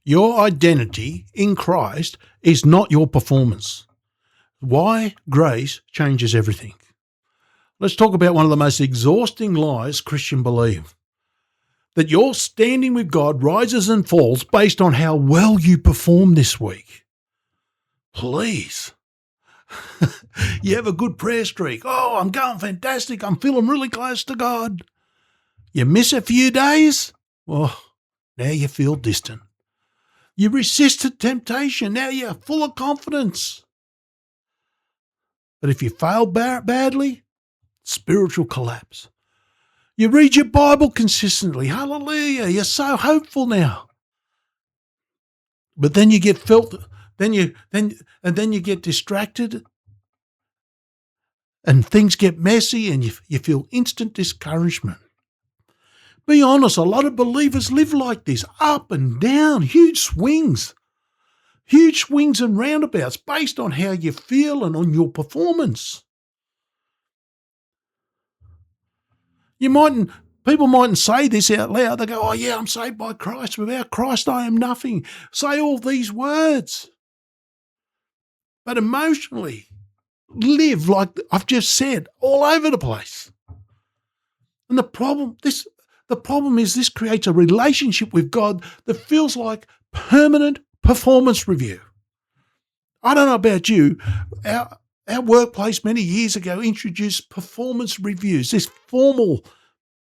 Your identity in Christ is not your performance. Why grace changes everything. Let's talk about one of the most exhausting lies Christians believe. That your standing with God rises and falls based on how well you perform this week. Please. You have a good prayer streak. Oh, I'm going fantastic. I'm feeling really close to God. You miss a few days? Well, now you feel distant. You resisted temptation. Now you're full of confidence. But if you fail badly, spiritual collapse. You read your Bible consistently. Hallelujah. You're so hopeful now. But then you get then you get distracted and things get messy and you feel instant discouragement. Be honest, a lot of believers live like this, up and down, huge swings and roundabouts based on how you feel and on your performance. People mightn't say this out loud. They go, oh yeah, I'm saved by Christ. Without Christ, I am nothing. Say all these words. But emotionally, live like I've just said, all over the place. And the problem is this creates a relationship with God that feels like permanent performance review. I don't know about you. Our workplace many years ago introduced performance reviews, this formal,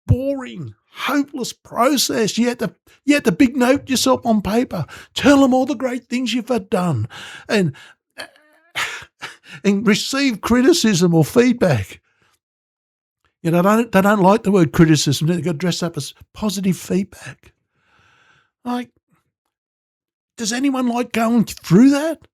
boring, hopeless process. You had to big note yourself on paper, tell them all the great things you've done, and receive criticism or feedback. You know, they don't like the word criticism. They've got to dress up as positive feedback. Like, does anyone like going through that?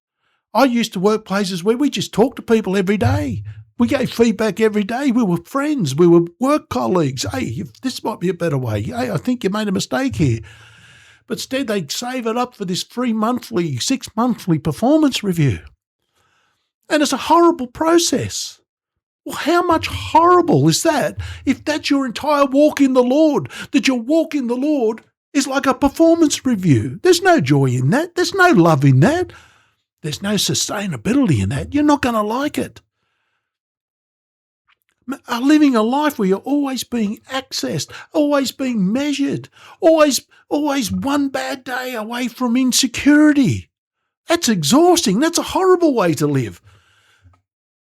I used to work places where we just talked to people every day. We gave feedback every day. We were friends. We were work colleagues. Hey, this might be a better way. Hey, I think you made a mistake here. But instead, they save it up for this 6-monthly performance review. And it's a horrible process. Well, how much horrible is that if that's your entire walk in the Lord, that your walk in the Lord is like a performance review? There's no joy in that. There's no love in that. There's no sustainability in that. You're not going to like it. Living a life where you're always being accessed, always being measured, always one bad day away from insecurity. That's exhausting. That's a horrible way to live.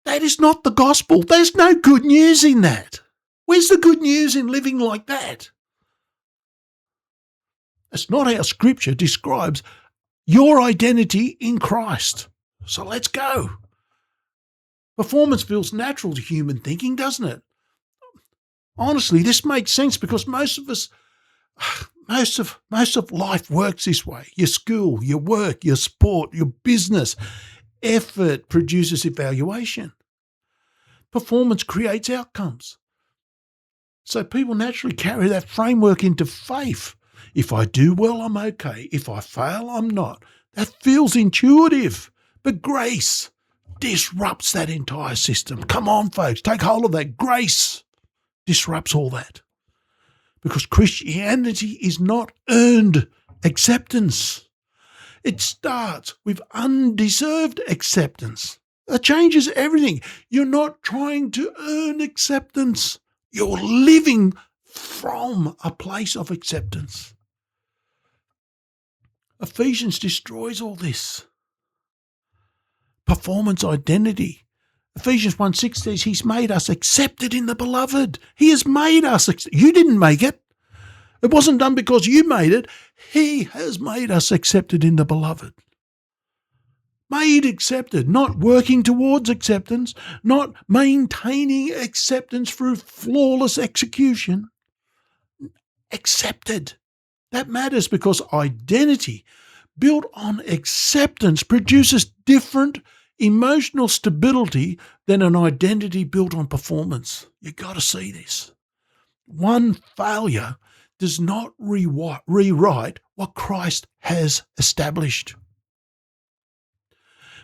That is not the gospel. There's no good news in that. Where's the good news in living like that? That's not how Scripture describes your identity in Christ. So let's go. Performance feels natural to human thinking, doesn't it? Honestly, this makes sense because most of life works this way. Your school, your work, your sport, your business, effort produces evaluation. Performance creates outcomes. So people naturally carry that framework into faith. If I do well, I'm okay. If I fail, I'm not. That feels intuitive. But grace disrupts that entire system. Come on, folks, take hold of that. Grace disrupts all that. Because Christianity is not earned acceptance. It starts with undeserved acceptance. It changes everything. You're not trying to earn acceptance. You're living from a place of acceptance. Ephesians destroys all this. Performance identity. Ephesians 1:6 says he's made us accepted in the beloved. He has made us. You didn't make it. It wasn't done because you made it. He has made us accepted in the beloved. Made accepted, not working towards acceptance, not maintaining acceptance through flawless execution. Accepted. That matters because identity built on acceptance produces different emotional stability than an identity built on performance. You've got to see this. One failure does not rewrite what Christ has established.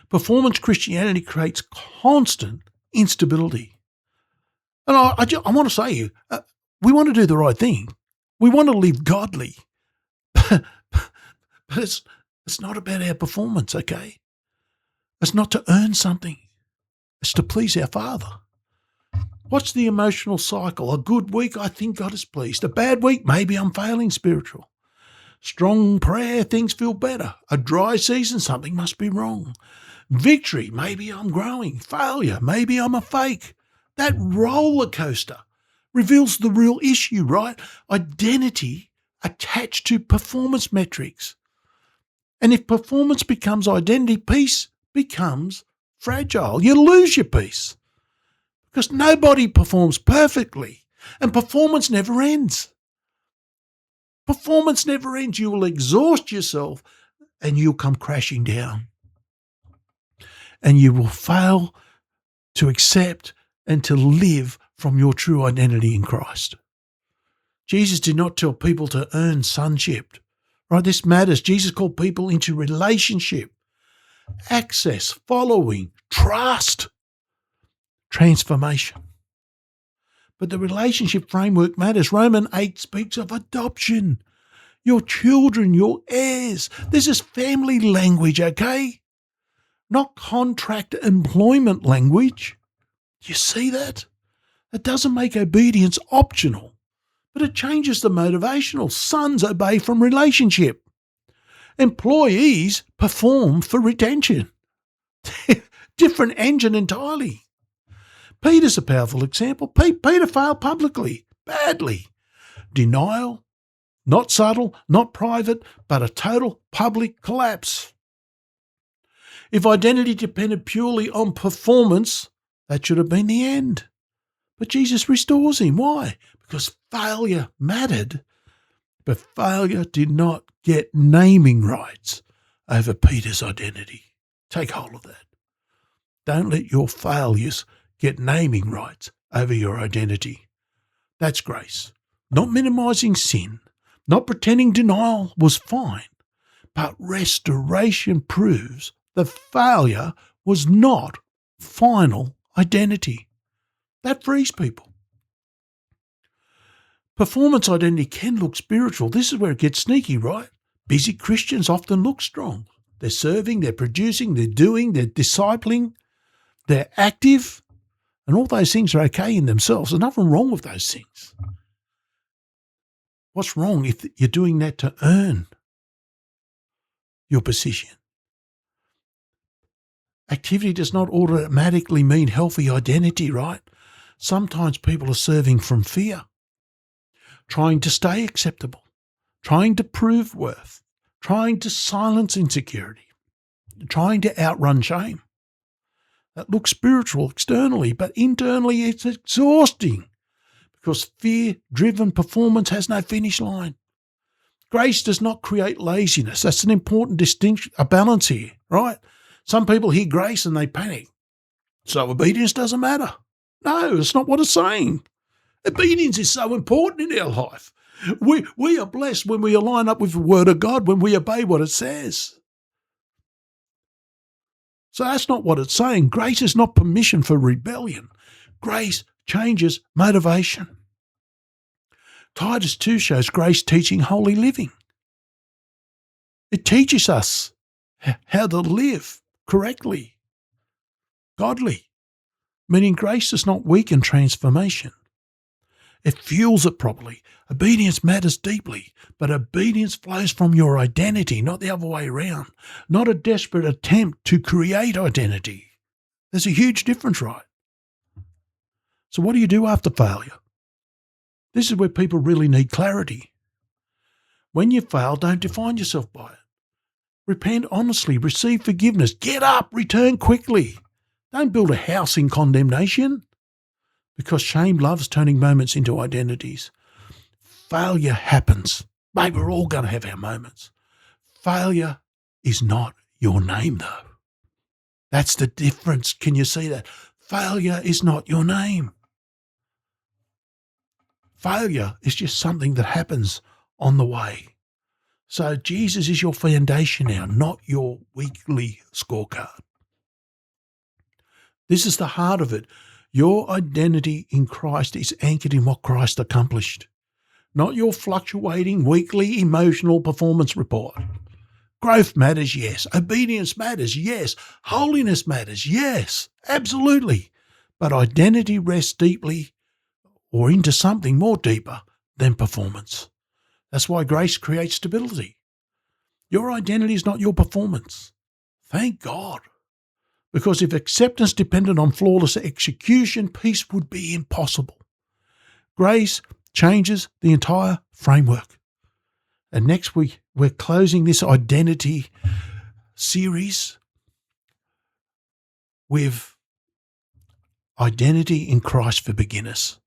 Performance Christianity creates constant instability. And I want to say to you, we want to do the right thing. We want to live godly. But It's not about our performance, okay? It's not to earn something. It's to please our Father. What's the emotional cycle? A good week, I think God is pleased. A bad week, maybe I'm failing spiritual. Strong prayer, things feel better. A dry season, something must be wrong. Victory, maybe I'm growing. Failure, maybe I'm a fake. That roller coaster reveals the real issue, right? Identity attached to performance metrics. And if performance becomes identity, peace becomes fragile. You lose your peace because nobody performs perfectly and performance never ends. Performance never ends. You will exhaust yourself and you'll come crashing down. And you will fail to accept and to live from your true identity in Christ. Jesus did not tell people to earn sonship. Right? This matters. Jesus called people into relationship, access, following, trust, transformation. But the relationship framework matters. Romans 8 speaks of adoption. Your children, your heirs. This is family language, okay? Not contract employment language. Do you see that? It doesn't make obedience optional, but it changes the motivational. Sons obey from relationship. Employees perform for retention. Different engine entirely. Peter's a powerful example. Peter failed publicly, badly. Denial, not subtle, not private, but a total public collapse. If identity depended purely on performance, that should have been the end. But Jesus restores him. Why? Because failure mattered, but failure did not get naming rights over Peter's identity. Take hold of that. Don't let your failures get naming rights over your identity. That's grace. Not minimizing sin, not pretending denial was fine, but restoration proves that failure was not final identity. That frees people. Performance identity can look spiritual. This is where it gets sneaky, right? Busy Christians often look strong. They're serving, they're producing, they're doing, they're discipling, they're active, and all those things are okay in themselves. There's nothing wrong with those things. What's wrong if you're doing that to earn your position? Activity does not automatically mean healthy identity, right? Sometimes people are serving from fear, trying to stay acceptable, trying to prove worth, trying to silence insecurity, trying to outrun shame. That looks spiritual externally, but internally it's exhausting because fear-driven performance has no finish line. Grace does not create laziness. That's an important distinction, a balance here, right? Some people hear grace and they panic. So obedience doesn't matter. No, that's not what it's saying. Obedience is so important in our life. We are blessed when we align up with the Word of God, when we obey what it says. So that's not what it's saying. Grace is not permission for rebellion. Grace changes motivation. Titus 2 shows grace teaching holy living. It teaches us how to live correctly, godly, meaning grace does not weaken transformation. It fuels it properly. Obedience matters deeply, but obedience flows from your identity, not the other way around, not a desperate attempt to create identity. There's a huge difference, right? So what do you do after failure? This is where people really need clarity. When you fail, don't define yourself by it. Repent honestly, receive forgiveness, get up, return quickly. Don't build a house in condemnation, because shame loves turning moments into identities. Failure happens. Mate, we're all going to have our moments. Failure is not your name, though. That's the difference. Can you see that? Failure is not your name. Failure is just something that happens on the way. So Jesus is your foundation now, not your weekly scorecard. This is the heart of it. Your identity in Christ is anchored in what Christ accomplished, not your fluctuating weekly emotional performance report. Growth matters, yes. Obedience matters, yes. Holiness matters, yes. Absolutely. But identity rests deeply or into something more deeper than performance. That's why grace creates stability. Your identity is not your performance. Thank God. Because if acceptance depended on flawless execution, peace would be impossible. Grace changes the entire framework. And next week, we're closing this identity series with identity in Christ for beginners.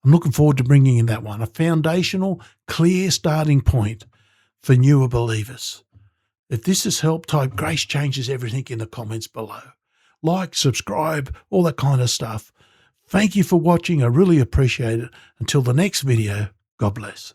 I'm looking forward to bringing in that one, a foundational, clear starting point for newer believers. If this has helped, type Grace Changes Everything in the comments below. Like, subscribe, all that kind of stuff. Thank you for watching. I really appreciate it. Until the next video, God bless.